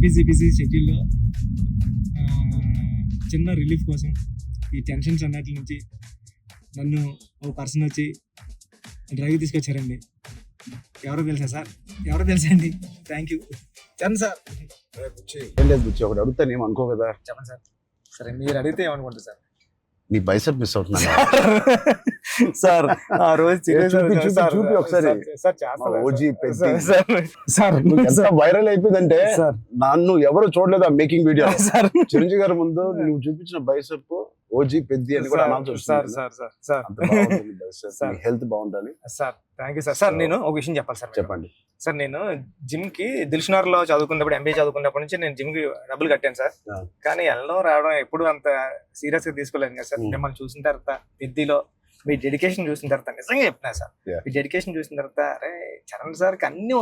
Busy షెడ్యూల్లో చిన్న relief కోసం ఈ టెన్షన్స్ అన్నిటి నుంచి నన్ను ఓ పర్సన్ వచ్చి డ్రైవ్ తీసుకొచ్చారండి. ఎవరో తెలుసా సార్? ఎవరో తెలుసా అండి? Thank you Charan sir. ఏం లేదు బుచ్చి, ఒకటి అడుగుతాను ఏం అనుకో కదా. చెప్పండి సార్. సరే మీరు అడిగితే ఏమనుకుంటారు సార్? నీ బైసెప్ మిస్ అవుతున్నా సార్ ఆ రోజు చూపి ఒకసారి. ఓజీ ఎంత వైరల్ అయిపోయిందంటే నన్ను ఎవరు చూడలేదు ఆ మేకింగ్ వీడియో. చిరంజీవి గారి ముందు నువ్వు చూపించిన బైసెప్ ఓజీ పెద్ది అని కూడా అనౌన్స్ చేస్తున్నారు. హెల్త్ బాగుండాలి sir. Thank you sir. Sir నేను ఒక విషయం చెప్పాలి సార్. చెప్పండి సార్. నేను జిమ్ కి దిల్షునగర్ లో చదువుకున్నప్పుడు, ఎంబీఏ చదువుకున్నప్పటి నుంచి నేను జిమ్ కి డబ్బులు కట్టాను సార్. కానీ వెళ్ళడం రావడం ఎప్పుడు అంత సీరియస్ గా తీసుకోలేదు కదా సార్. మిమ్మల్ని చూసిన తర్వాత పెద్దిలో మీ డెడికేషన్ చూసిన తర్వాత నిజంగా చెప్తున్నా సార్, మీ డెడికేషన్ చూసిన తర్వాత అరే చరణ్ సార్ కి అన్ని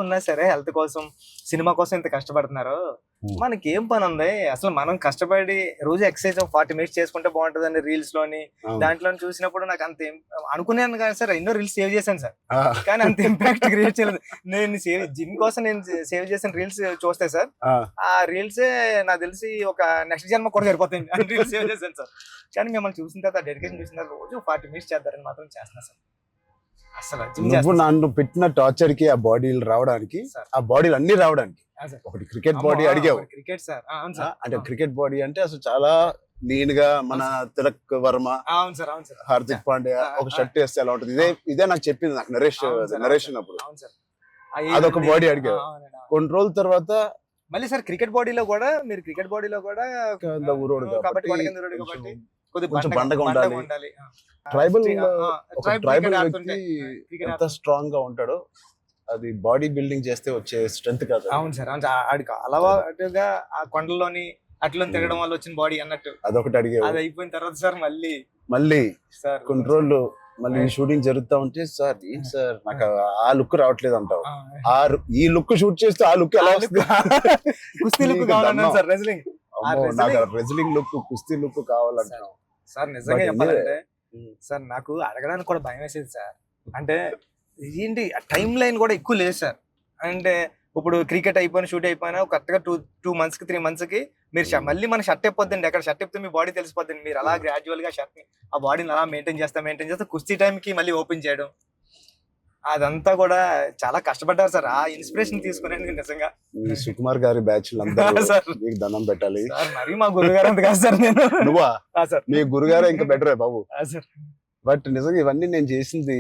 ఉన్నాయి సరే, హెల్త్ కోసం సినిమా కోసం ఇంత కష్టపడుతున్నారు, మనకి ఏం పని ఉంది అసలు? మనం కష్టపడి రోజు ఎక్సర్సైజ్ 40 minutes చేసుకుంటే బాగుంటుందని రీల్స్ లోని దాంట్లో చూసినప్పుడు నాకు అంత అనుకున్నాను కానీ సార్, ఎన్నో రీల్స్ సేవ్ చేశాను సార్, కానీ అంత ఇంపాక్ట్ క్రియేట్ చేయలేదు. నేను జిమ్ కోసం నేను సేవ్ చేసిన రీల్స్ చూస్తే సార్, ఆ రీల్స్ నాకు తెలిసి ఒక నెక్స్ట్ జన్మ కూడా సరిపోతాయి రీల్స్ సేవ్ చేశాను సార్. కానీ మిమ్మల్ని చూసిన తర్వాత డెడికేషన్ చూసిన తర్వాత రోజు 40 minutes చేద్దారని మాత్రం చేస్తున్నా సార్. అసలు నువ్వు నన్ను పెట్టిన టార్చర్ కి ఆ బాడీలు రావడానికి, ఆ బాడీలు అన్ని రావడానికి ఒకటి క్రికెట్ బాడీ అడిగావు. క్రికెట్ సార్ అంటే క్రికెట్ బాడీ అంటే అసలు చాలా లీన్ గా మన తిలక్ వర్మ, హార్దిక్ పాండ్యా ఒక షర్ట్ వేస్తే ఎలా ఉంటుంది, ఇదే నాకు చెప్పింది నాకు నరేషన్ అప్పుడు. అదొక బాడీ అడిగావు. కొన్ని రోజుల తర్వాత మళ్ళీ సార్ క్రికెట్ బాడీలో కూడా మీరు క్రికెట్ బాడీలో కూడా కొంచెం బండగా ఉండాలి. ట్రైబల్ వ్యక్తి ఎంత స్ట్రాంగ్ గా ఉంటాడో అది బాడీ బిల్డింగ్ చేస్తే వచ్చే స్ట్రెంత్ కాదు. అవును సార్. ఆడికి అలవాటుగా ఆ కొండలోని అట్లా తిరగడం వల్ల వచ్చిన బాడీ అన్నట్టు అదొకటి అడిగే. అది అయిపోయిన తర్వాత సార్ మళ్ళీ సార్ కొన్ని రోజులు మళ్ళీ షూటింగ్ జరుగుతా ఉంటే సార్ ఏంటి సార్ నాకు ఆ లుక్ రావట్లేదు అంటావు. ఈ లుక్ షూట్ చేస్తే ఆ లుక్ ఎలా వస్తుంది? కుస్తీ లుక్ కావాలన్నా సార్, రెజ్లింగ్ రెజ్లింగ్ లుక్, కుస్తీ లుక్ కావాలంటావు సార్. నిజంగా చెప్పాలంటే సార్ నాకు అడగడానికి కూడా భయం వేసేది సార్. అంటే ఏంటి టైం లైన్ కూడా ఎక్కువ లేదు సార్. అంటే ఇప్పుడు క్రికెట్ అయిపోయినా షూట్ అయిపోయినా కరెక్ట్గా 2 months కి 3 months కి మీరు మళ్ళీ మన షర్ట్ అయిపోద్దండి. అక్కడ షర్ట్ అయిపోతే మీ బాడీ తెలిసిపోద్దండి. మీరు అలా గ్రాడ్యువల్ గా షర్ట్ ఆ బాడీని అలా మెయింటైన్ చేస్తా కుస్తీ టైంకి మళ్ళీ ఓపెన్ చేయడం, అదంతా కూడా చాలా కష్టపడ్డారు సార్. ఆ ఇన్స్పిరేషన్ తీసుకునేందుకు నిజంగా సుకుమార్ గారి బ్యాచ్ దండం పెట్టాలి. మరి మా గురుగారు అంత కాదు సార్. నేను నువ్వా సార్? మీ గురుగారే ఇంకా బెటరే బాబు. బట్ నిజంగా ఇవన్నీ నేను చేసింది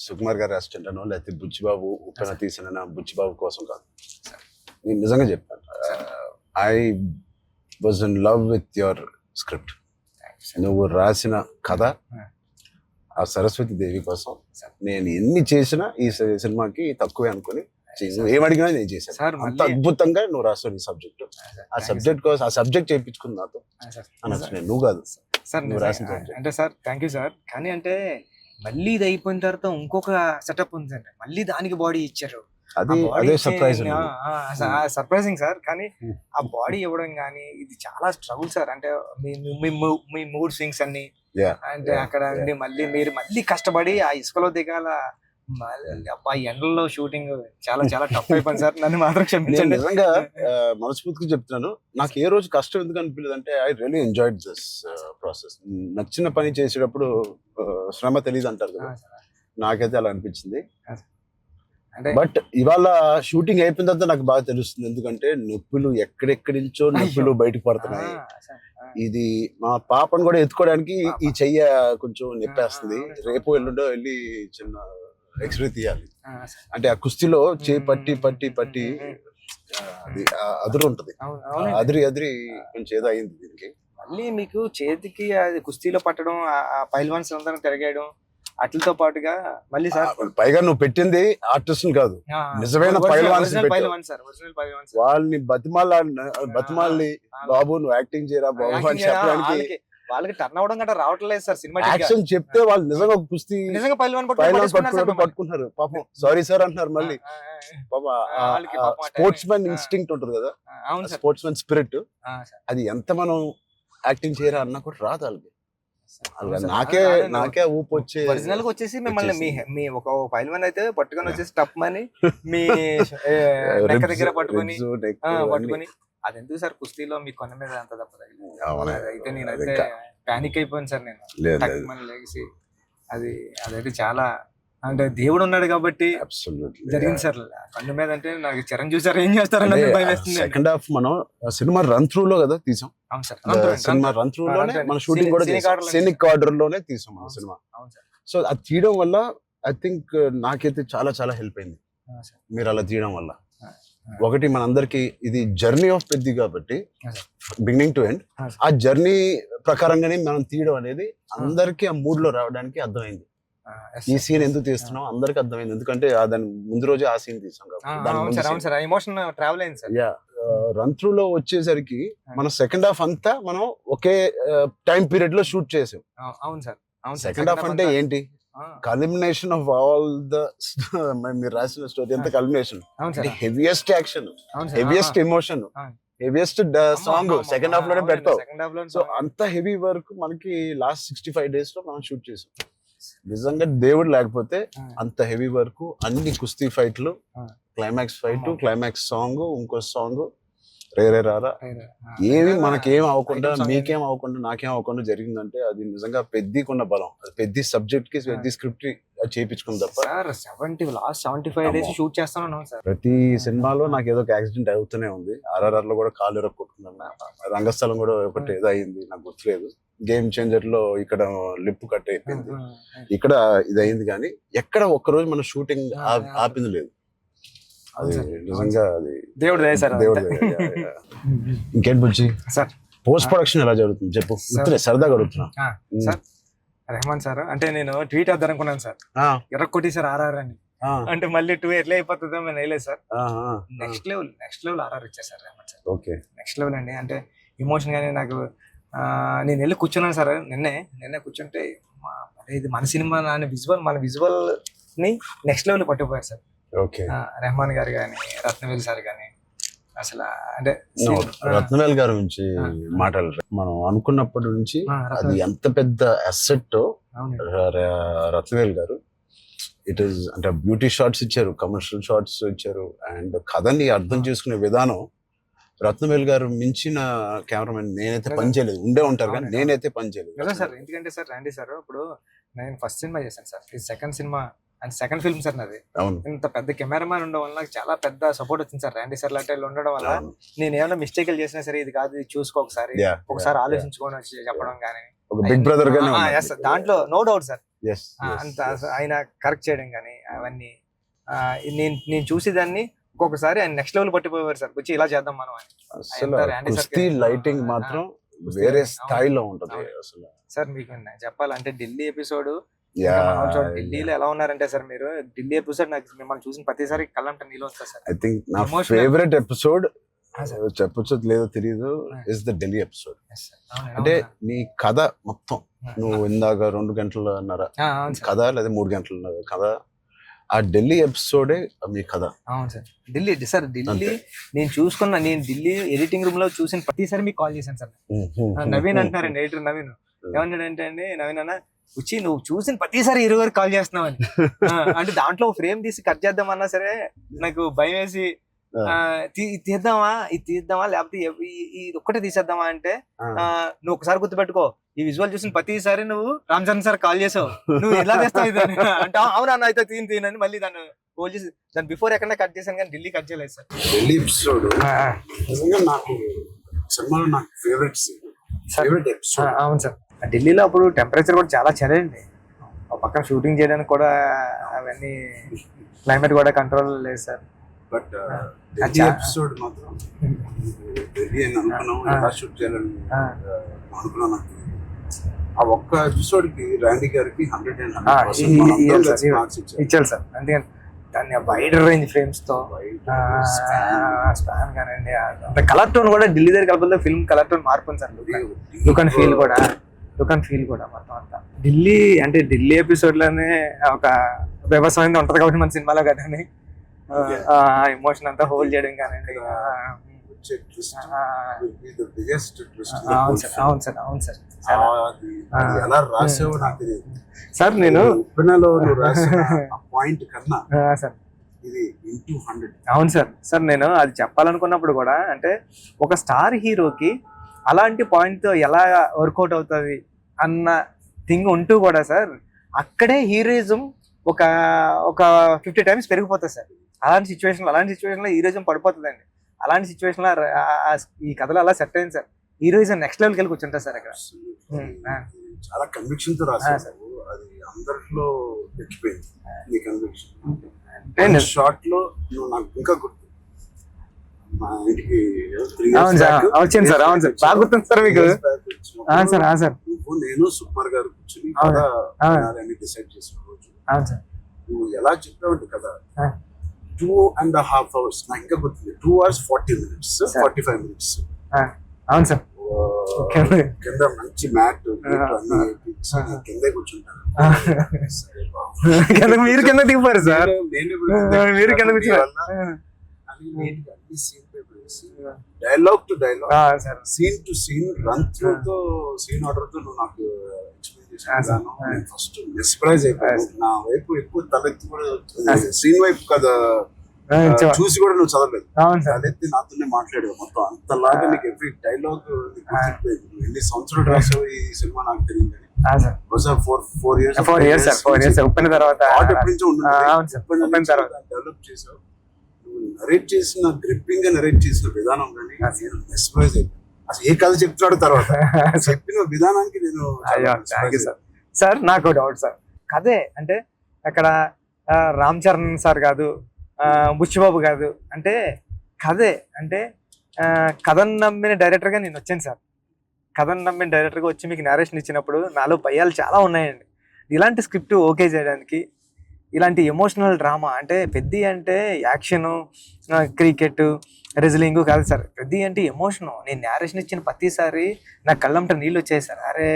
సుకుమార్ గారి అసిస్టెంట్ అనో లేకపోతే బుచ్చిబాబు ఉప్పెన తీసిన బుచ్చిబాబు కోసం కాదు. నేను నిజంగా చెప్పాను, I was in love with your script. నువ్వు రాసిన కథ ఆ సరస్వతి దేవి కోసం నేను ఎన్ని చేసినా ఈ సినిమాకి తక్కువే అనుకుని ఏమడిగినా నేను చేశాను. అంత అద్భుతంగా నువ్వు రాస్తావు నీ సబ్జెక్ట్. ఆ సబ్జెక్ట్ కోసం ఆ సబ్జెక్ట్ చేయించుకుంది నాతో అనొచ్చు. నేను నువ్వు కాదు సార్ నువ్వు రాసిన అంటే సార్. Thank you sir. కానీ అంటే మళ్ళీ ఇది అయిపోయిన తర్వాత ఇంకొక సెటప్ ఉందండి, మళ్ళీ దానికి బాడీ ఇచ్చారు. అదే సర్ప్రైజింగ్ సార్. కానీ ఆ బాడీ ఇవ్వడం కానీ ఇది చాలా స్ట్రగుల్ సార్. అంటే మీ మూడ్ స్వింగ్స్ అన్ని అంటే అక్కడ మళ్ళీ మీరు మళ్ళీ కష్టపడి ఆ ఇసుకలో దిగాల, ఆ ఎండల్లో షూటింగ్ చాలా చాలా టఫ్ అయిపోయింది సార్. నన్ను మాత్రం క్షమించండి. నిజంగా మనస్ఫూర్తిగా చెప్తున్నాను, నాకు ఏ రోజు కష్టం ఎందుకు అనిపించలేదు అంటే I really enjoyed this process. నచ్చిన పని చేసేటప్పుడు శ్రమ తెలియదు అంటారు కదా, నాకైతే అలా అనిపించింది. బట్ ఇవాళ షూటింగ్ అయిపోయిన తర్వాత నాకు బాగా తెలుస్తుంది, ఎందుకంటే నొప్పులు ఎక్కడెక్కడి నుంచో నొప్పులు బయటకు పడుతున్నాయి. ఇది మా పాపను కూడా ఎత్తుకోవడానికి ఈ చెయ్య కొంచెం నొప్పేస్తుంది. రేపు ఎల్లుండో వెళ్ళి చిన్న ఎక్స్రే తీయాలి. అంటే ఆ కుస్తీలో చేయి పట్టి పట్టి పట్టి అది అదురు ఉంటది, అదిరి కొంచెం ఏదో అయింది దీనికి. మళ్ళీ మీకు చేతికి అది కుస్తీలో పట్టడం, ఆ పైల్వాన్స్ అందరం తిరగేయడం అట్లతో పాటుగా మళ్ళీ సార్ పైగా నువ్వు పెట్టింది ఆర్టిస్ట్ కాదు, నిజమైన పైల్వాన్స్. వాళ్ళని బతిమాలి బాబు నువ్వు యాక్టింగ్ చేయరా బాబు అని చెప్పడానికి వాళ్ళకి టర్న్ అవడం గట్రా రావట్లేదు సార్. సినిమా యాక్షన్ చెప్తే వాళ్ళు నిజంగా కుస్తీ నిజంగా పైల్వాన్ పట్టుకుంటున్నారు పాపం. సారీ సార్ అంటున్నారు మళ్ళీ. స్పోర్ట్స్ మ్యాన్ ఇన్స్టింక్ట్ ఉంటుంది కదా, స్పోర్ట్స్ మ్యాన్ స్పిరిట్, అది ఎంత మనం యాక్టింగ్ చేయరా అన్నా కూడా రాదు వాళ్ళకి. నాకే ఊపు వచ్చి ఒరిజినల్ గా వచ్చేసి మిమ్మల్ని మీ ఒక ఫైల్ మ్యాన్ అయితే పట్టుకొని వచ్చేసి టప్ అని మీ నెక్క దగ్గర పట్టుకొని అది ఎందుకు సార్ కుస్తీలో మీ కొన మీద అంత తప్ప అయితే నేనైతే పానిక్ అయిపోయాను సార్ నేను లేచి అదైతే చాలా అంటే దేవుడు ఉన్నాడు కాబట్టి జరిగింది సార్. కన్ను మీద అంటే నాకు చిరంజీవి సార్ ఏం చేస్తారని భయం వేస్తుంది. సెకండ్ హాఫ్ మనం సినిమా రన్ త్రూ లో కదా తీసాం. సినిమా రన్ త్రూ లోనే మన షూటింగ్ కూడా సీనిక్ ఆర్డర్ లోనే తీసాం మన సినిమా. సో అది తీయడం వల్ల ఐ థింక్ నాకైతే చాలా చాలా హెల్ప్ అయింది మీరు అలా తీయడం వల్ల. ఒకటి మనందరికి ఇది జర్నీ ఆఫ్ పెద్ది కాబట్టి బిగినింగ్ టు ఎండ్ ఆ జర్నీ ప్రకారంగానే మనం తీయడం అనేది అందరికి ఆ మూడ్ లో రావడానికి అర్థమైంది. ఈ సీన్ ఎందుకు తీస్తున్నాం అందరికి అర్థమైంది, ఎందుకంటే దాని ముందు రోజే ఆ సీన్ తీసాం కాబట్టి. రన్ త్రూ లో వచ్చేసరికి మనం సెకండ్ హాఫ్ అంతా మనం ఒకే టైం పీరియడ్ లో షూట్ చేసాం. సెకండ్ హాఫ్ అంటే ఏంటి, కల్మినేషన్ ఆఫ్ ఆల్ ద మీరు రాసిన స్టోరీ అంతా culmination. Heaviest action, heaviest emotion, heaviest song second half లోనే పెడతాం. సో అంత హెవీ వర్క్ మనకి లాస్ట్ 65 days లో మనం షూట్ చేసాం. నిజంగా దేవుడు లేకపోతే అంత హెవీ వర్క్, అన్ని కుస్తీ ఫైట్లు, క్లైమాక్స్ ఫైట్, క్లైమాక్స్ సాంగ్, ఇంకో సాంగ్ రేరే రారా ఏమి మనకేం అవ్వకుండా మీకేం అవ్వకుండా నాకేం అవ్వకుండా జరిగిందంటే అది నిజంగా పెద్దకున్న బలం. అది పెద్ద సబ్జెక్ట్ కి పెద్ద స్క్రిప్ట్ చేయించుకుంది తప్ప. లాస్ట్ 75 days షూట్ చేస్తాను సార్. ప్రతి సినిమాలో నాకు ఏదో ఒక యాక్సిడెంట్ అవుతూనే ఉంది. RRR లో కూడా కాలు ఎరగొట్టుకున్నాను, రంగస్థలం కూడా ఒకటి ఏదో అయింది నాకు గుర్తులేదు. గేమ్ చేంజర్ లో ఇక్కడ లిప్ కట్ అయిపోయింది, ఇక్కడ ఇది అయింది, కానీ ఎక్కడ ఒక్కరోజు మన షూటింగ్ ఆపింది లేదు. అది నిజంగా అది దేవుడు. ఇంకేంటి బుజ్జి సార్ పోస్ట్ ప్రొడక్షన్ ఎలా జరుగుతుంది చెప్పు, సరదాగా అడుగుతున్నా. సార్ రెహమాన్ సార్ అంటే నేను ట్వీట్ వద్దాం అనుకున్నాను సార్, ఎర్రకొట్టి సార్ RRR అని, అంటే మళ్ళీ 2 ఎట్లా అయిపోతుందో నేను వేయలేదు సార్. నెక్స్ట్ లెవెల్ RRR ఇచ్చారు sir Rahman sir. Okay next level అండి. అంటే ఎమోషన్ గానీ నాకు నేను వెళ్ళి కూర్చున్నాను సార్. నిన్నే కూర్చుంటే ఇది మన సినిమా మన విజువల్ ని నెక్స్ట్ లెవెల్ పట్టుకుపోయారు సార్. ఓకే రెహమాన్ గారు కానీ, రత్నవేల్ సార్ కానీ, అసలు అంటే రత్నవేల్ గారి గురించి మాట్లాడారు. మనం అనుకున్నప్పటి నుంచి అది ఎంత పెద్ద అసెట్ రత్నవేల్ గారు. ఇట్ ఈస్ అంటే బ్యూటీ షాట్స్ ఇచ్చారు, కమర్షియల్ షాట్స్ ఇచ్చారు, అండ్ కథని అర్థం చేసుకునే విధానం రత్నవేల్ గారు మించిన కెమెరామెన్ నేనైతే పనిచేయలేదు. ఉండే ఉంటారు కానీ నేనైతే పనిచేయలేదు సార్. ఎందుకంటే సార్ రండి సార్, ఇప్పుడు నేను ఫస్ట్ సినిమా చేశాను సార్, ఇది second cinema and second film sir నాది. ఇంత పెద్ద కెమెరామ్యాన్ ఉండడం వల్ల నాకు చాలా పెద్ద సపోర్ట్ వచ్చింది సార్. రండి సార్ లాంటి ఉండడం వల్ల నేను ఏమైనా మిస్టేక్లు చేసినా సరే ఇది కాదు, ఇది చూసుకో ఒకసారి ఆలోచించుకొని వచ్చి చెప్పడం కానీ, బిగ్ బ్రదర్ దాంట్లో నో డౌట్ సార్. అంత ఆయన కరెక్ట్ చేయడం కానీ అవన్నీ నేను చూసేదాన్ని ఒక్కొక్కసారి ఆయన నెక్స్ట్ లెవెల్ పట్టిపోయారు సార్. వచ్చి ఇలా చేద్దాం మనం అని. లైటింగ్ మాత్రం వేరే స్థాయిలో ఉంటది అసలు సార్. మీకు చెప్పాలంటే ఢిల్లీ ఎపిసోడ్, ఢిల్లీలో ఎలా ఉన్నారంటే సార్ మీరు ఢిల్లీ ఎపిసోడ్ నాకు మిమ్మల్ని చూసిన ప్రతిసారి కళ్ళంట నీళ్ళు వస్తా సార్. ఐ థింక్ నా ఫేవరెట్ ఎపిసోడ్ చెప్పొచ్చు లేదో తెలియదు ఇస్ ద ఢిల్లీ ఎపిసోడ్. అంటే నీ కథ మొత్తం నువ్వు ఇందాక 2 గంటలన్నర కథ లేదా 3 గంటలన్నర కథ, ఆ ఢిల్లీ ఎపిసోడే మీ కథ. అవును సార్. ఢిల్లీ నేను ఢిల్లీ ఎడిటింగ్ రూమ్ లో చూసిన ప్రతిసారి మీకు కాల్ చేశాను సార్. నవీన్ అంటున్నారండి, ఎడిటర్ నవీన్ ఏమన్నాడంటే అండి, నవీన్ అన్న వచ్చి నువ్వు చూసిన ప్రతిసారి 20 వరకు కాల్ చేస్తున్నావు అని. అంటే దాంట్లో ఫ్రేమ్ తీసి కట్ చేద్దామన్నా సరే నాకు భయం వేసి తీద్దామా లేకపోతే ఇది ఒక్కటే తీసేద్దామా అంటే, నువ్వు ఒకసారి గుర్తుపెట్టుకో ఈ విజువల్ చూసిన ప్రతిసారి నువ్వు రామ్ చరణ్ సార్ కాల్ చేసావు, నువ్వు ఎలా చేస్తావు ఇది అంటే అవునా అయితే తీయని మళ్ళీ దాన్ని హోల్డ్ చేసి దాని బిఫోర్ ఎక్కడ కట్ చేశాను కానీ ఢిల్లీ కట్ చేయలేదు సార్. ఢిల్లీ ఎపిసోడ్ నాకు సినిమాలో నాకు ఫేవరెట్ ఎపిసోడ్. అవును సార్. ఢిల్లీలో అప్పుడు టెంపరేచర్ కూడా చాలా చలండి, పక్కన షూటింగ్ చేయడానికి కూడా అవన్నీ క్లైమేట్ కూడా కంట్రోల్ లేదు సార్. బట్ ఎపిసోడ్ మాత్రం షూట్ చేయాలని అనుకున్నాను. ఆ ఒక్క ఎపిసోడ్ కి రాండీ గారికి 100% ఇచ్చారు సార్. అందుకని దాన్ని వైడ్ రేంజ్ ఫ్రేమ్స్ తో స్పాన్ కానండి, కలర్ టోన్ కూడా ఢిల్లీ దగ్గర కలపలే ఫిల్మ్ కలర్ టోన్ మార్పు సార్. లుక్ అండ్ ఫీల్ కూడా మొత్తం అంతా ఢిల్లీ అంటే ఢిల్లీ ఎపిసోడ్ లోనే ఒక వ్యవసాయం ఉంటది కాబట్టి మన సినిమాలో కదా ఎమోషన్ అంతా హోల్డ్ చేయడం కానండి. వచ్చే ట్విస్ట్ ఆ, will be the biggest twist in the అవును whole సార్ film. అవును సార్ అవును సార్ అది ఎలా రాసావో నాకు తెలియదు. సార్ నేను ఉప్పెనలో నువ్వు రాసిన ఆ పాయింట్ కన్నా సార్ ఇది ఇంటూ 100. అవును సార్ సార్ నేను అది చెప్పాలనుకున్నప్పుడు కూడా అంటే ఒక స్టార్ హీరోకి అలాంటి పాయింట్తో ఎలా వర్కౌట్ అవుతుంది అన్న థింగ్ ఉంటూ కూడా సార్ అక్కడే హీరోయిజం ఒక ఒక 50 times పెరిగిపోతుంది సార్. అలాంటి సిచ్యువేషన్లో హీరోయిజం పడిపోతుందండి. అలాంటి సిచ్యువేషన్లో ఈ కథలో అలా సెట్ అయింది సార్. హీరోయిజం నెక్స్ట్ లెవెల్కి వెళ్ళి కూర్చుంటారు సార్ అక్కడ. చాలా కన్విక్షన్ తో రాసావు. అది అందరిలో ఎక్కిపోయింది నీ కన్విక్షన్. షార్ట్ లో నువ్వు నాకు ఇంకా గుర్తు, మా ఇంటికి 3 years అవును సార్ back వచ్చింది సార్. అవును సార్ బాగా గుర్తుంది సార్ మీకు. సార్ సార్ నువ్వు నేను సుకుమార్ గారు కూర్చుని అవును. కథ వినాలని డిసైడ్ చేసిన రోజు అవును సార్ నువ్వు ఎలా చెప్పావంటే కదా 2.5 hours నాకు ఇంకా గుర్తుంది. 2 hours 40 minutes 45 minutes అవును సార్ కింద మంచి మ్యాట్ కిందే కూర్చుంటాను. సరే బాబు. మీరు కింద దిగిపోయారు సార్. మీరు కింద కూర్చున్నారు. Dialogue to dialogue, sir scene to scene, run through తో సీన్ ఆర్డర్ తో నువ్వు నాకు ఎక్స్ప్లెయిన్ చేసాను. నేను ఫస్ట్ మెస్ప్రైజ్ అయిపోయాను. నా వైపు ఎక్కువ తలెత్తి కూడా సీన్ వైపు కదా చూసి కూడా నువ్వు చదవలేదు. తలెత్తి నాతోనే మాట్లాడావు మొత్తం. అంతలాగా నీకు ఎవ్రీ డైలాగ్ ఎన్ని సంవత్సరాలు రాసావు ఈ సినిమా నాకు తెలియదు. ఫోర్ ఇయర్స్ ఒప్పిన తర్వాత డెవలప్ చేసావు. నువ్వు నరేట్ చేసిన గ్రిప్పింగ్ గా నరేట్ చేసిన విధానం కానీ నేను మెస్ప్రైజ్ అయిపోయాను. అసలు ఏ కథ చెప్తున్నాడు తర్వాత చెప్పిన విధానానికి నేను సార్ నాకు డౌట్ సార్. కథే అంటే అక్కడ రామ్ చరణ్ సార్ కాదు, బుచ్చిబాబు కాదు, అంటే కథే అంటే కథను నమ్మిన డైరెక్టర్గా నేను వచ్చాను సార్. కథను నమ్మిన డైరెక్టర్గా వచ్చి మీకు నేరేషన్ ఇచ్చినప్పుడు నాలో భయాలు చాలా ఉన్నాయండి. ఇలాంటి స్క్రిప్ట్ ఓకే చేయడానికి, ఇలాంటి ఎమోషనల్ డ్రామా అంటే పెద్ద అంటే యాక్షను, క్రికెట్, రెజ్లింగ్ కాదు సార్. పెద్ద అంటే ఎమోషను. నేను నేరేషన్ ఇచ్చిన ప్రతిసారి నా కళ్ళంట నీళ్ళు వచ్చాయి సార్. అరే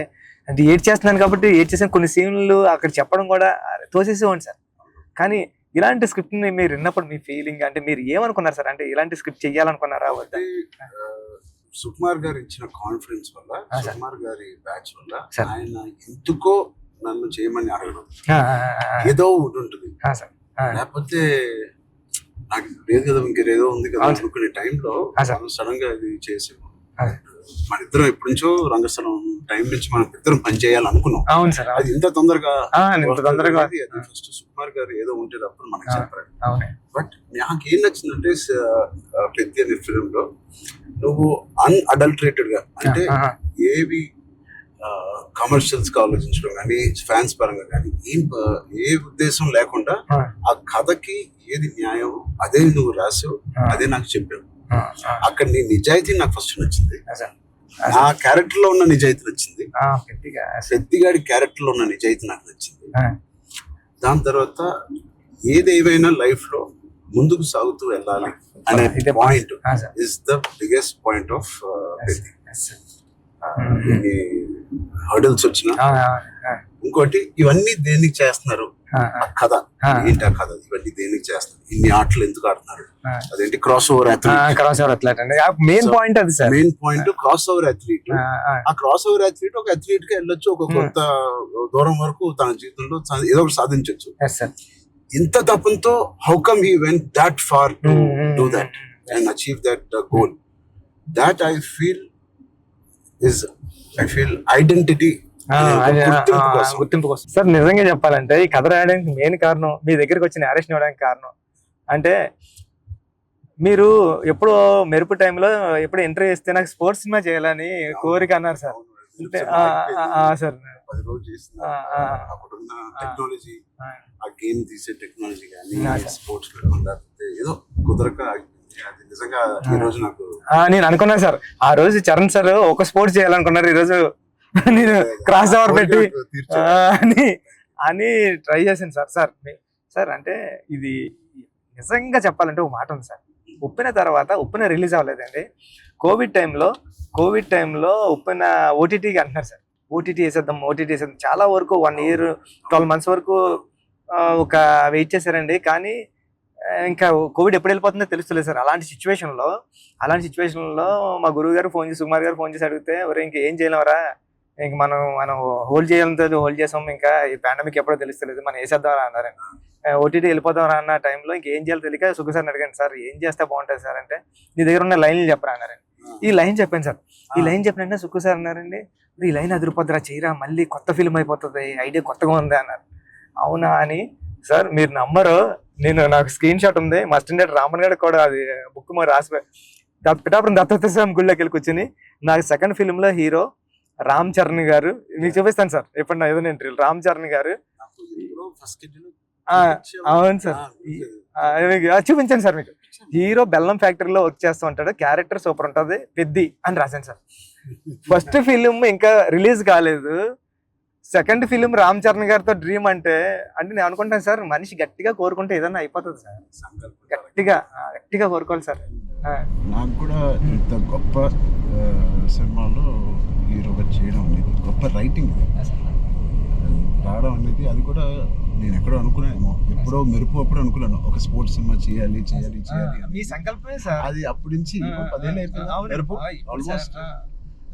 అంటే ఏడ్ చేస్తున్నాను కాబట్టి ఏడ్ చేసిన కొన్ని సీన్లు అక్కడ చెప్పడం కూడా తోసేసేవాడి సార్. కానీ ఇలాంటి స్క్రిప్ట్ ని మీరు విన్నప్పుడు మీ ఫీలింగ్ అంటే మీరు ఏమనుకున్నారు సార్? అంటే ఇలాంటి స్క్రిప్ట్ చెయ్యాలనుకున్నారా? సుకుమార్ గారు ఇచ్చిన కాన్ఫిడెన్స్ వల్ల, సుకుమార్ గారి బ్యాచ్ వల్ల ఆయన ఎందుకో నన్ను చేయమని అడగడం ఏదో ఉంటుంది. లేకపోతే నాకు లేదు కదా ఇంకేదో ఉంది కదా అనుకునే టైంలో సడన్ గా ఇది చేసాము. మన ఇద్దరం ఎప్పటి నుంచో రంగస్థలం టైం నుంచి మనం ఇద్దరం పని చేయాలనుకున్నాం. అవును సార్. అది ఇంత తొందరగా ఫస్ట్ సుకుమార్ గారు ఏదో ఉంటే అప్పుడు మనకి చెప్పారు. బట్ నాకు ఏం నచ్చిందంటే పెద్ద అనే ఫిలిం లో నువ్వు అన్అడల్టరేటెడ్ గా అంటే ఏవి కమర్షియల్స్ గా ఆలోచించడం కానీ ఫ్యాన్స్ పరంగా కానీ ఏ ఉద్దేశం లేకుండా ఆ కథకి ఏది న్యాయం అదే నువ్వు రాసావు, అదే నాకు చెప్పావు. అక్కడ నీ నిజాయితీ నాకు ఫస్ట్ నచ్చింది. ఆ క్యారెక్టర్ లో ఉన్న నిజాయితీ నచ్చింది. పెద్దిగాడి క్యారెక్టర్ లో ఉన్న నిజాయితీ నాకు నచ్చింది. దాని తర్వాత ఏదేమైనా లైఫ్ లో ముందుకు సాగుతూ వెళ్ళాలి అనే point is the biggest point of Peddi. Hurdles వచ్చిన ఇంకోటి ఇవన్నీ దేనికి చేస్తున్నారు, కథ ఏంటి, ఆ కథ ఇవన్నీ దేనికి చేస్తున్నారు, ఇన్ని ఆటలు ఎందుకు ఆడుతున్నారు, అదేంటి cross over athlete. Main point అది sir. Main point cross over athlete. ఆ క్రాస్ ఓవర్ అథ్లీట్ ఒక అథ్లీట్ గా వెళ్ళొచ్చు, ఒక కొంత దూరం వరకు తన జీవితంలో ఏదో ఒకటి సాధించవచ్చు. ఇంత తపంతో how come he went that far to do that and achieve that goal. That I feel identity, గుర్తింపు కోసం. సార్ నిజంగా చెప్పాలంటే ఈ కథ రాయడానికి మెయిన్ కారణం, మీ దగ్గరికి వచ్చిన నేరేషన్ ఇవ్వడానికి కారణం అంటే మీరు ఎప్పుడు మెరుపు టైంలో ఎప్పుడు ఎంట్రీ చేస్తే నాకు స్పోర్ట్స్ సినిమా చేయాలని కోరిక అన్నారు సార్. సార్ టెక్నాలజీ, ఆ గేమ్ తీసే టెక్నాలజీ కానీ స్పోర్ట్స్ ఏదో కుదరక నిజంగా ఈ రోజు నాకు నేను అనుకున్నాను సార్. ఆ రోజు చరణ్ సార్ ఒక స్పోర్ట్స్ చేయాలనుకున్నారు, ఈ రోజు నేను క్రాస్ ఓవర్ పెట్టి అని ట్రై చేశాను సార్. సార్ అంటే ఇది నిజంగా చెప్పాలంటే ఒక మాట ఉంది సార్. ఉప్పెన రిలీజ్ అవ్వలేదండి. కోవిడ్ టైంలో ఉప్పెన ఓటీటీకి అంటున్నారు సార్. ఓటీటీ వేసేద్దాం చాలా వరకు 1 year 12 months వరకు ఒక వెయిట్ చేశారండి. కానీ ఇంకా కోవిడ్ ఎప్పుడు వెళ్ళిపోతుందో తెలుస్తలేదు సార్. అలాంటి సిచ్యువేషన్లో మా గురువు గారు ఫోన్ చేసి, సుకుమార్ గారు ఫోన్ చేసి అడిగితే, ఒరే ఇంక ఏం చేయలేమరా, ఇంక మనం హోల్డ్ చేయాలంటే హోల్డ్ చేసాం, ఇంకా ఈ పాండమిక్ ఎప్పుడో తెలుస్తలేదు, మనం వేసేద్దామరా అన్నారండి. ఓటీటీ వెళ్ళిపోతాం అన్న టైంలో ఇంకేం చేయాలో తెలియక సుఖ సార్ని అడిగాను, సార్ ఏం చేస్తే బాగుంటుంది సార్ అంటే, నీ దగ్గర ఉన్న లైన్లు చెప్పరా అన్నారండి. ఈ లైన్ చెప్పాను సార్. ఈ లైన్ చెప్పిన సుఖ సార్ అన్నారండి, ఈ లైన్ అదిరిపోద్దురా, చేయరా, మళ్ళీ కొత్త ఫిల్మ్ అయిపోతుంది, ఐడియా కొత్తగా ఉంది అన్నారు. అవునా అని సార్ మీరు నమ్మరు, నాకు స్క్రీన్ షాట్ ఉంది, మా అసిస్టెంట్ రామన్ గారు కూడా అది బుక్ మరి రాసిపోయి పిఠాపురం దత్తాత్రేయ స్వామి గుళ్ళకి వెళ్ళి కూర్చుని, నాకు సెకండ్ ఫిల్మ్ లో హీరో రామ్ చరణ్ గారు, మీకు చూపిస్తాను సార్ ఎప్పుడన్నా ఏదైనా ఇంటర్వ్యూ, రామ్ చరణ్ గారు. అవును సార్, చూపించాను సార్ మీకు. హీరో బెల్లం ఫ్యాక్టరీలో వర్క్ చేస్తూ ఉంటాడు, క్యారెక్టర్ సూపర్ ఉంటది, పెద్ది అని రాశాను సార్. ఫస్ట్ ఫిలిం ఇంకా రిలీజ్ కాలేదు, సెకండ్ ఫిలిం రామ్ చరణ్ గారితో డ్రీమ్ అంటే నేను అనుకుంటాను సార్, మనిషి గట్టిగా కోరుకుంటే ఏదైనా అయిపోతుంది సార్, గట్టిగా కోరుకోవాలి సార్. నాకు కూడా ఇంత గొప్ప సినిమాలో హీరోగా చేయడం అనేది, గొప్ప రైటింగ్ రావడం అనేది, అది కూడా నేను ఎక్కడో అనుకున్నానేమో, ఎప్పుడో అప్పుడు అనుకున్నాను ఒక స్పోర్ట్స్ సినిమా చేయాలి మీ సంకల్పమే సార్ అది. అప్పటి నుంచి 10 ఏళ్ళు అయిపోయింది, మెరుపు ఆల్మోస్ట్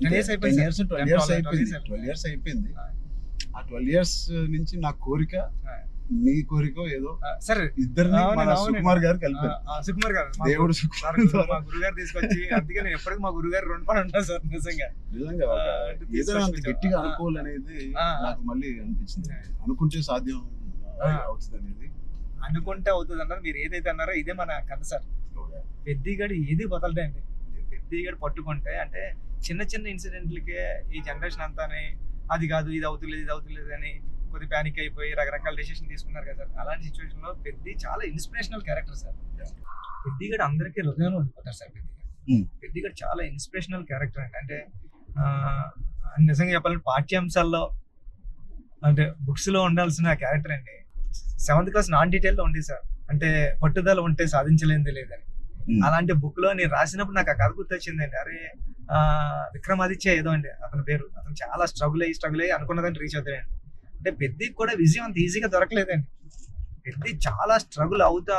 12 ఇయర్స్ అయిపోయింది. ఆ 12 ఇయర్స్ నుంచి నా కోరిక, నీ కోరిక ఏదో సార్, ఇద్దరిని సుకుమార్ గారు కలిపారు. సుకుమార్ గారు దేవుడు మా గురుగారు తీసుకొచ్చి, అందుకే నేను ఎప్పటికీ మా గురుగారు 2 పని ఉంటాను సార్. నిజంగా ఏదైనా అంత గట్టిగా అనుకోవాలనేది నాకు మళ్ళీ అనిపించింది. అనుకుంటే సాధ్యం అవుతుంది అనేది, అనుకుంటే అవుతుంది అన్నారు. మీరు ఏదైతే అన్నారో ఇదే మన కథ సార్. పెద్దిగడు ఏది వదలడండి, పెద్దిగడు పట్టుకుంటే అంటే చిన్న ఇన్సిడెంట్లకే ఈ జనరేషన్ అంతానే అది కాదు, ఇది అవుతులేదు అని కొద్ది ప్యానిక్ అయిపోయి రకరకాల డెసిషన్ తీసుకున్నారు కదా సార్. అలాంటి సిచ్యువేషన్ లో పెద్ది చాలా ఇన్స్పిరేషనల్ క్యారెక్టర్ సార్. పెద్దిగడు అందరికీ హృదయంలో ఉండిపోతారు సార్. పెద్దిగడు చాలా ఇన్స్పిరేషనల్ క్యారెక్టర్ అండి. అంటే నిజంగా చెప్పాలంటే పాఠ్యాంశాల్లో అంటే బుక్స్ లో ఉండాల్సిన క్యారెక్టర్ అండి. 7th క్లాస్ నాన్ డీటెయిల్ లో ఉంది సార్. అంటే పట్టుదల ఉంటే సాధించలేనిది లేదని. అలాంటి బుక్ లో నేను రాసినప్పుడు నాకు ఆ కథ గుర్తొచ్చిందండి. అరే విక్రమాదిత్య ఏదో అండి అతని పేరు. అతను చాలా స్ట్రగుల్ అయ్యి అనుకున్నదాన్ని రీచ్ అవుతాడండి. అంటే పెద్దికి కూడా విజయం అంత ఈజీగా దొరకలేదండి. పెద్ది చాలా స్ట్రగుల్ అవుతా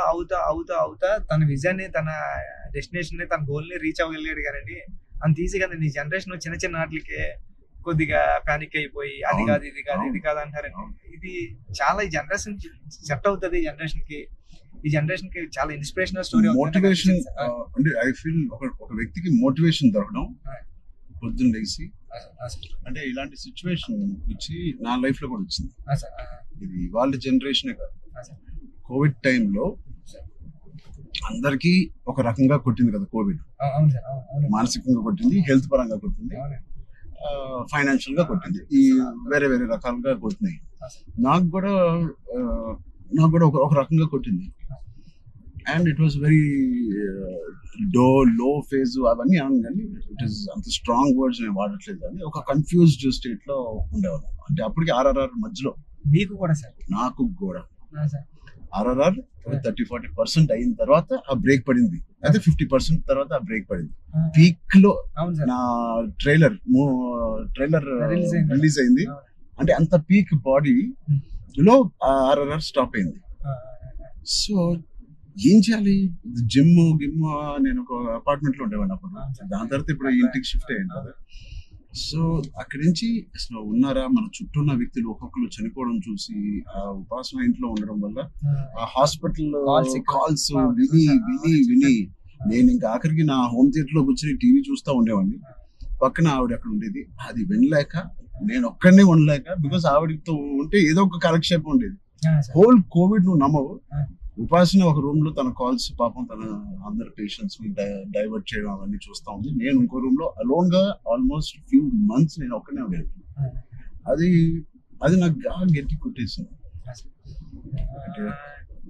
తన విజయాన్ని, తన డెస్టినేషన్ ని, తన గోల్ ని రీచ్ అవ్వగలిగాడు కానీ అంత ఈజీగా నీ జనరేషన్ చిన్న వాటికే కొద్దిగా ప్యానిక్ అయిపోయి అది కాదు ఇది కాదు అంటారండి. ఇది చాలా ఈ జనరేషన్ సెట్ అవుతుంది. ఈ జనరేషన్ కి చాలా ఇన్స్పిరేషనల్ స్టోరీ. మోటివేషన్ అంటే ఐ ఫీల్ ఒక వ్యక్తికి మోటివేషన్ దొరకడం పొద్దున్న లేచి, అంటే ఇలాంటి సిచ్యువేషన్ వచ్చి నా లైఫ్ లో కూడా వచ్చింది. ఇది వాళ్ళ జనరేషనే కాదు, కోవిడ్ టైంలో అందరికి ఒక రకంగా కొట్టింది కదా కోవిడ్. మానసికంగా కొట్టింది, హెల్త్ పరంగా కొట్టింది, ఫైనాన్షియల్ గా కొట్టింది, ఈ వేరే రకాలుగా కొట్టినాయి. నాకు కూడా ఒక రకంగా కొట్టింది. And it was very low phase అవన్నీ అన్నాను, కానీ ఇట్ ఈస్ అంత స్ట్రాంగ్ వర్డ్స్ నేను వాడట్లేదు, కానీ ఒక కన్ఫ్యూజ్డ్ స్టేట్ లో ఉండేవాళ్ళం. అంటే అప్పటికి RRR మధ్యలో మీకు కూడా సార్, నాకు కూడా RRR 30-40% అయిన తర్వాత ఆ బ్రేక్ పడింది, అయితే 50% తర్వాత ఆ బ్రేక్ పడింది. పీక్ లో నా ట్రైలర్ రిలీజ్ అయింది. అంటే అంత పీక్ బాడీ లో RRR స్టాప్ అయింది. సో ఏం చేయాలి, జిమ్ నేను ఒక అపార్ట్మెంట్ లో ఉండేవాడిని అప్పుడు. దాని తర్వాత ఇప్పుడు ఇంటికి షిఫ్ట్ అయ్యాను కదా. సో అక్కడి నుంచి అసలు ఉన్నారా, మన చుట్టూ ఉన్న వ్యక్తులు ఒక్కొక్కరు చనిపోవడం చూసి ఆ ఉపాసన ఇంట్లో ఉండడం వల్ల ఆ హాస్పిటల్ కాల్స్ విని నేను ఇంకా ఆఖరికి నా హోమ్ థియేటర్ లో కూర్చొని టీవీ చూస్తూ ఉండేవాడిని. పక్కన ఆవిడ అక్కడ ఉండేది, అది వినలేక నేను ఒక్కడనే ఉండలేక, బికాస్ ఆవిడతో ఉంటే ఏదో ఒక కాలక్షేపం ఉండేది. హోల్ కోవిడ్ నువ్వు నమ్మవు, ఉపాసన ఒక రూమ్ లో తన కాల్స్ పాపం తన అందరు పేషెంట్స్ ని డైవర్ట్ చేయడం అవన్నీ చూస్తా ఉంది. నేను ఇంకో రూమ్ లో అలోన్ గా ఆల్మోస్ట్ ఫ్యూ మంత్స్ నేను ఒక్కనే ఉండేది. అది నాకు గట్టి కొట్టేసింది. అంటే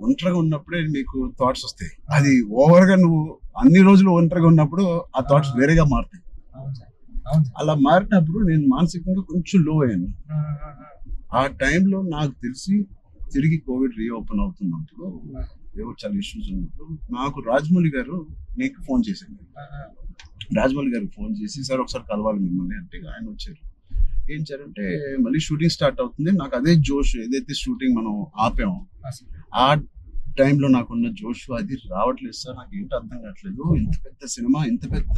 ఒంటరిగా ఉన్నప్పుడే నీకు థాట్స్ వస్తాయి, అది ఓవర్ గా నువ్వు అన్ని రోజులు ఒంటరిగా ఉన్నప్పుడు ఆ థాట్స్ వేరేగా మారుతాయి. అలా మారినప్పుడు నేను మానసికంగా కొంచెం లో అయ్యాను. ఆ టైంలో నాకు తెలిసి తిరిగి కోవిడ్ రీఓపెన్ అవుతున్నప్పుడు, ఏవో చాలా ఇష్యూస్ ఉన్నప్పుడు నాకు రాజమౌళి గారు నీకు ఫోన్ చేశాను. రాజమౌళి గారికి ఫోన్ చేసి, సార్ ఒకసారి కలవాలి మిమ్మల్ని అంటే ఆయన వచ్చారు. ఏం చేయాలంటే మళ్ళీ షూటింగ్ స్టార్ట్ అవుతుంది, నాకు అదే జోష్, ఏదైతే షూటింగ్ మనం ఆపామో ఆ టైంలో నాకున్న జోష్ అది రావట్లేదు సార్. నాకు ఏంటో అర్థం కావట్లేదు. ఇంత పెద్ద సినిమా, ఇంత పెద్ద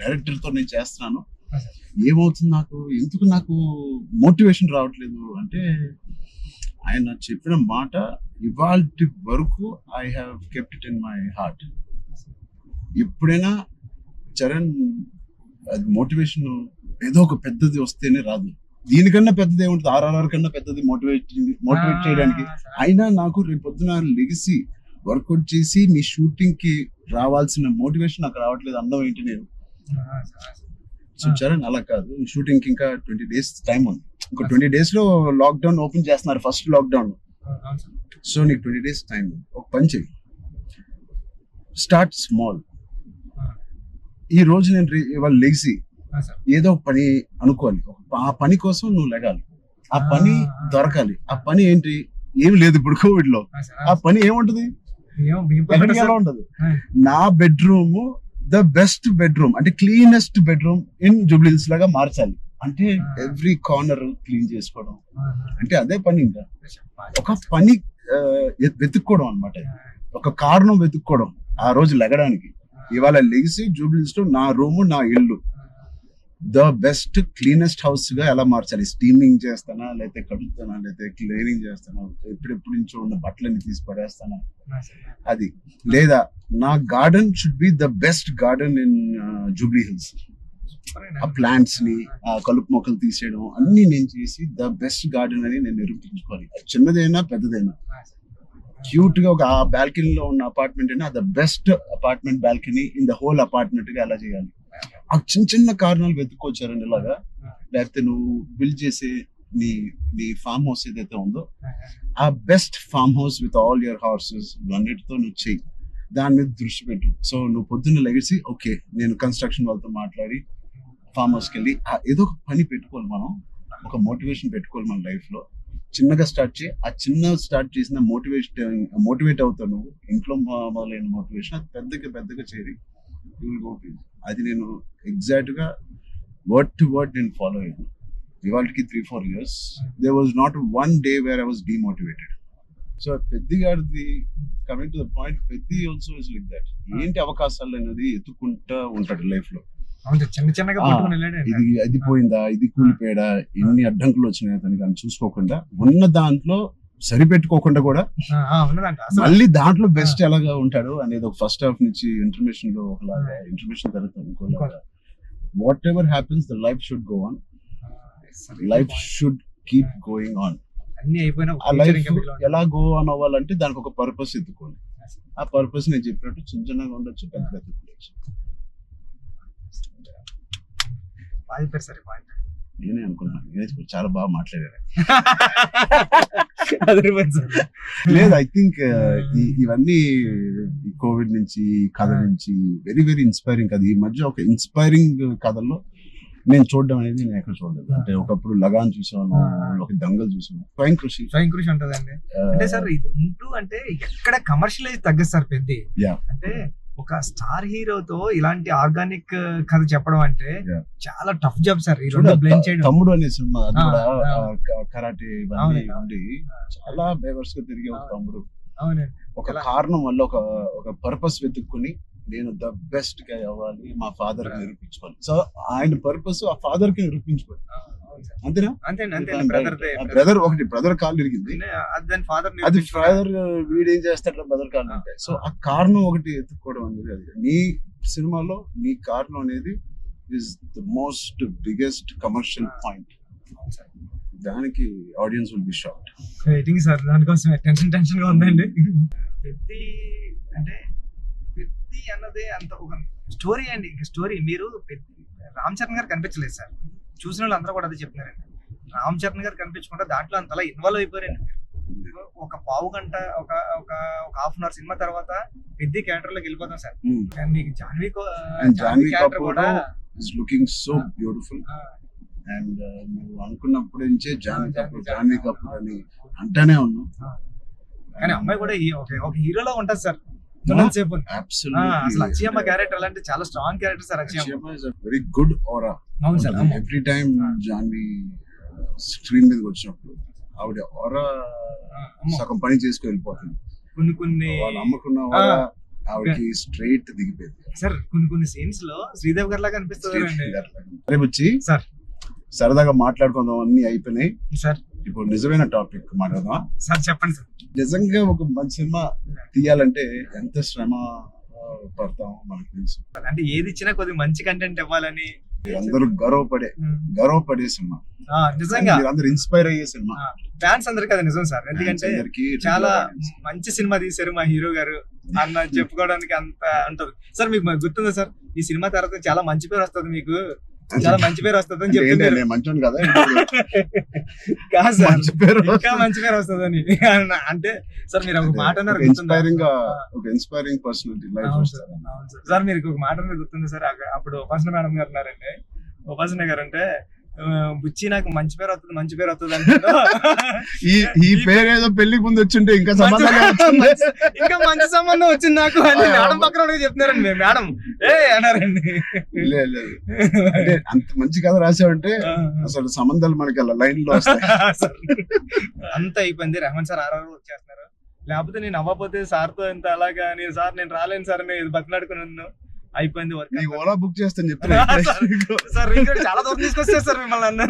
డైరెక్టర్ తో నేను చేస్తున్నాను, ఏమవుతుంది నాకు, ఎందుకు నాకు మోటివేషన్ రావట్లేదు అంటే, ఆయన చెప్పిన మాట ఇవాల్టి వరకు I have kept it in my heart. ఎప్పుడైనా చరణ్ అది మోటివేషన్ ఏదో ఒక పెద్దది వస్తేనే రాదు, దీనికన్నా పెద్దది ఏముంటుంది, ఆర్ఆర్ఆర్ కన్నా పెద్దది మోటివేట్ చేయడానికి. అయినా నాకు రేపు పొద్దున లెగిసి వర్కౌట్ చేసి మీ షూటింగ్ కి రావాల్సిన మోటివేషన్ నాకు రావట్లేదు. అందం ఏంటి నేను. సో చరణ్ అలా కాదు, షూటింగ్ కి ఇంకా 20 days టైం ఉంది. ఇంకా 20 days లో లాక్డౌన్ ఓపెన్ చేస్తున్నారు, ఫస్ట్ లాక్డౌన్. సో నీకు 20 days టైం, ఒక పని చెయ్యి, స్టార్ట్ స్మాల్. ఈ రోజు నేను ఇవాళ లెగిసి ఏదో ఒక పని అనుకోవాలి, ఆ పని కోసం నువ్వు లెగాలి, ఆ పని దొరకాలి. ఆ పని ఏంటి, ఏమి లేదు ఇప్పుడు కోవిడ్ లో. ఆ పని ఏముంటది, ఎలా ఉంటది, నా బెడ్రూమ్ ద బెస్ట్ బెడ్రూమ్ అంటే cleanest bedroom in Jubilee hills లాగా మార్చాలి. అంటే ఎవ్రీ కార్నర్ క్లీన్ చేసుకోవడం అంటే అదే పని. ఇంకా ఒక పని వెతుక్కోవడం అన్నమాట, ఒక కారణం వెతుక్కోవడం ఆ రోజు లెగడానికి. ఇవాళ లెగిసి జూబ్లీ హిల్స్ లో నా రూమ్, నా ఇల్లు ద బెస్ట్ క్లీనెస్ట్ హౌస్ గా ఎలా మార్చాలి. స్టీమింగ్ చేస్తానా, లేకపోతే కడుగుతానా, లేకపోతే క్లీనింగ్ చేస్తానా, ఎప్పుడెప్పుడు నుంచో ఉన్న బట్టలని తీసి పడేస్తానా, అది లేదా నా garden should be the best garden in Jubilee hills. ఆ ప్లాంట్స్ ని, ఆ కలుపు మొక్కలు తీసేయడం అన్ని నేను చేసి ద బెస్ట్ గార్డెన్ అని నేను నిరూపించుకోవాలి. చిన్నదైనా పెద్దదైనా క్యూట్ గా ఒక బాల్కనీలో ఉన్న అపార్ట్మెంట్ అయినా the best apartment balcony in the whole apartment గా ఎలా చేయాలి. ఆ చిన్న చిన్న కారణాలు వెతుక్కొచ్చారండి ఇలాగా. లేకపోతే నువ్వు బిల్డ్ చేసే నీ ఫామ్ హౌస్ ఏదైతే ఉందో ఆ best farm house with all your horses అన్నిటితో నువ్వు చెయ్యి, దాని మీద దృష్టి పెట్టు. సో నువ్వు పొద్దున్న లెగిసి ఓకే నేను కన్స్ట్రక్షన్ వాళ్ళతో మాట్లాడి ఫామ్ హౌస్కి వెళ్ళి ఏదో ఒక పని పెట్టుకోవాలి, మనం ఒక మోటివేషన్ పెట్టుకోవాలి మన లైఫ్ లో. చిన్నగా స్టార్ట్ చేయి, ఆ చిన్న స్టార్ట్ చేసిన మోటివేట్ అవుతావు నువ్వు. ఇంట్లో మొదలైన మోటివేషన్ అది పెద్దగా చేరి అది నేను ఎగ్జాక్ట్ గా వర్డ్ టు వర్డ్ నేను ఫాలో అయ్యాను. ఇవాళకి 3-4 years there was not one day where I was demotivated. So Peddi గారిది coming to the point, Peddi also is like that. ఏంటి అవకాశాలు అనేది ఎత్తుకుంటా ఉంటాడు లైఫ్ లో. ఇది అది పోయిందా, ఇది కూలిపోయాడా, ఎన్ని అడ్డంకులు వచ్చినాయి అతనికి అని చూసుకోకుండా ఉన్న దాంట్లో సరిపెట్టుకోకుండా కూడా మళ్ళీ దాంట్లో బెస్ట్ ఎలాగా ఉంటాడు అనేది ఒక ఫస్ట్ హాఫ్ నుంచి ఇంటర్మిషన్ లో ఒకలాగా, ఇంటర్మిషన్ తర్వాత ఇంకోలాగా. Whatever happens the life should go on, life should keep going on. ఆ లైఫ్ ఎలా గో ఆన్ అవ్వాలంటే దానికి ఒక పర్పస్ ఎత్తుకోవాలి. ఆ పర్పస్ నేను చెప్పినట్టు చిన్న చిన్నగా ఉండొచ్చు, పెద్ద ఉండొచ్చు. నేనే అనుకున్నాను చాలా బాగా మాట్లాడారు. లేదు, ఐ థింక్ ఇవన్నీ కోవిడ్ నుంచి, కథ నుంచి వెరీ వెరీ ఇన్స్పైరింగ్ కథ. ఈ మధ్య ఒక ఇన్స్పైరింగ్ కథల్లో నేను చూడడం అనేది నేను ఎక్కడ చూడలేదు. అంటే ఒకప్పుడు లగాన్ చూసాను, ఒక దంగల్ చూసాను, స్వయం కృషి ఉంటదండి. అంటే సార్ ఇది ఉంటూ అంటే ఎక్కడ కమర్షియలైజ్ తగ్గదు సార్ పెద్ద. అంటే ఒక స్టార్ హీరోతో ఇలాంటి ఆర్గానిక్ కథ చెప్పడం అంటే చాలా టఫ్ జాబ్ సార్. ఈ రెండు బ్లెండ్ చేయడం. తమ్ముడు అనే సినిమా అది కూడా కరాటే ఇవన్నీ ఉండి చాలా బేవర్స్ గా తిరిగే ఒక తమ్ముడు ఒక కారణం వల్ల ఒక పర్పస్ వెతుక్కుని నేను ద బెస్ట్ గా అవ్వాలి, మా ఫాదర్ కి నిరూపించుకోవాలి. సో ఆయన పర్పస్ ఆ ఫాదర్ కి నిరూపించుకోవాలి, అంతేనా? బ్రదర్ ఒకటి బ్రదర్ కాళ్ళు ఇరిగింది, అది ఫాదర్ వీడేం చేస్తాడు బ్రదర్ కాళ్ళు అంటే. సో ఆ కారణం ఒకటి ఎత్తుక్కోవడం అనేది, అది నీ సినిమాలో నీ కారణం అనేది is the most biggest commercial point. దానికి audience will be shocked. Waiting sir, దానికోసం టెన్షన్ గా ఉందండి. పెద్ది అంటే పెద్ది అన్నదే అంత ఒక స్టోరీ అండి. స్టోరీ మీరు రామ్ చరణ్ గారు కనిపించలేదు సార్, చూసిన వాళ్ళు అందరూ కూడా అదే చెప్తున్నారండి. రామ్ చరణ్ గారు కనిపించకుండా దాంట్లో అంతలా ఇన్వాల్వ్ అయిపోయారండి. ఒక పావు గంట ఒక హాఫ్ అన్ అవర్ సినిమా తర్వాత పెద్ద క్యారెక్టర్ లోకి వెళ్ళిపోతాం సార్. మీకు జాన్వీ క్యారెక్టర్ కూడా లుకింగ్ సో బ్యూటిఫుల్. అండ్ నువ్వు అనుకున్నప్పుడు నుంచే జాన్వీ కపూర్ అని అంటానే ఉన్నావు, కానీ అమ్మాయి కూడా ఒక హీరోలో ఉంటది సార్. అక్షయమ్మ క్యారెక్టర్ అలాంటి చాలా strong character sir. Akshayamma is a very good aura. Every time Janhvi screen మీదకి వచ్చినప్పుడు ఆవిడ ఆరా సగం పని చేసుకుని వెళ్ళిపోతుంది. కొన్ని వాళ్ళు అమ్ముకున్న వాళ్ళ ఆవిడకి స్ట్రైట్ దిగిపోయింది. సార్ కొన్ని సీన్స్ లో శ్రీదేవి గారి లాగా అనిపిస్తుంది అండి. అరే బుచ్చి సార్ సరదాగా మాట్లాడుకుందాం, అన్ని అయిపోయినాయి. సార్ ఇప్పుడు నిజమైన టాపిక్ మాట్లాడదాం. సార్ చెప్పండి సార్. నిజంగా ఒక మంచి సినిమా తీయాలంటే ఎంత శ్రమ పడతాం మనకు తెలుసు. అంటే ఏది ఇచ్చినా కొద్దిగా మంచి కంటెంట్ ఇవ్వాలని అందరూ గర్వపడే సినిమా, నిజంగా అందరూ ఇన్స్పైర్ అయ్యే సినిమా. ఫ్యాన్స్ అందరికి అది నిజం సార్. ఎందుకంటే చాలా మంచి సినిమా తీశారు మా హీరో గారు అన్న చెప్పుకోవడానికి అంత ఉంటది సార్. మీకు గుర్తుందా సార్, ఈ సినిమా తర్వాత చాలా మంచి పేరు వస్తుంది, మీకు చాలా మంచి పేరు వస్తుంది అని చెప్తున్నారు. మంచోని కదా కాదు సార్, మంచి పేరు ఇంకా మంచి పేరు వస్తుందని అంటే సార్ మీరు ఒక మాట అన్నారు ఇన్స్పైరింగ్ పర్సనాలిటీ లైఫ్. సార్ మీరు ఒక మాట అన్నారు గుర్తుంది సార్. అప్పుడు ఉపాసన మేడం గారు ఉన్నారండి. ఉపాసన గారు అంటే బుచ్చి నాకు మంచి పేరు వస్తుంది అంటే ఈ పేరు ఏదో పెళ్లికి ముందు వచ్చింటే ఇంకా ఇంకా మంచి సంబంధం వచ్చింది నాకు అని మేడం పక్కన చెప్తున్నారండి. మేడం అన్నారండి. అంటే అంత మంచి కథ రాసావంటే అసలు సంబంధాలు మనకి అలా లైన్ లో వస్తాయి. అంత అయిపోయింది. రెహమాన్ సార్ ఆర్ఆర్ వచ్చేస్తున్నారు, లేకపోతే నేను అవ్వకపోతే సార్ తో ఎంత అలాగా నేను రాలేను సార్ అని బతిలాడుకున్నాను. అయిపోయింది వర్క్. ఓలా బుక్ చేస్తాను చెప్తున్నా సార్ చాలా దూరం తీసుకొచ్చారు సార్ మిమ్మల్ని అన్న.